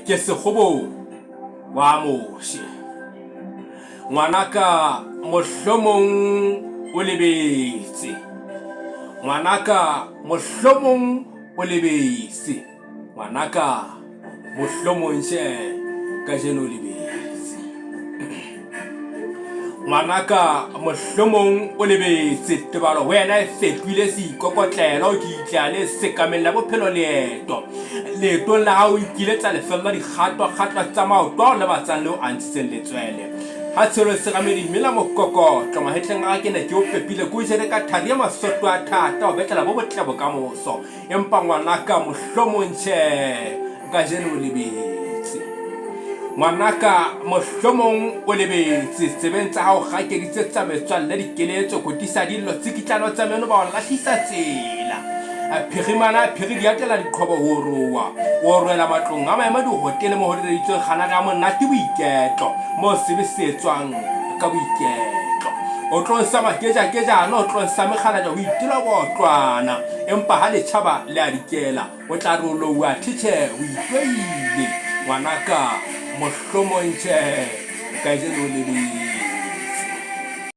ke sekgobo wa moshe ngwanaka mohlomong o lebetse ngwanaka mohlomong o lebetse ngwanaka mohlomong she ka jeno lebetse ngwanaka mohlomong o lebetse tebalo wena e fetwile seikokotlelo ke itlale sekamella bophelo leetong la hao ikile tsa lefella dikgatwa tsa maoto le batsang leo a ntshitseng letswele ha tshelo segamedi mela mokokotlo mahetleng a ke ne ke o pepile ko jere ka thari ya masoto a thata o betlela bo botle bo ka moso empa ngwanaka mohlomong che ka jeno lebetse ngwanaka mohlomong o lebetse tsebeng tsa hao gakeditse tsa metswalle dikeletso kotisa dillo tsikitlano tsa meno ba o lahlisa tsela phegimana phegi di atela diqhobo ho roa o rwela matlong a maema dihotele mo hodisitsweng gana ka monate boiketlo mo sebesetswang ka boiketlo o tlonsa makejana o tlonsa megalaja ho itila botlwana empa ha letšhaba le a dikela o tla re o loua thitšhe o itlwaile ngwanaka mohlomong che ka jeno lebetse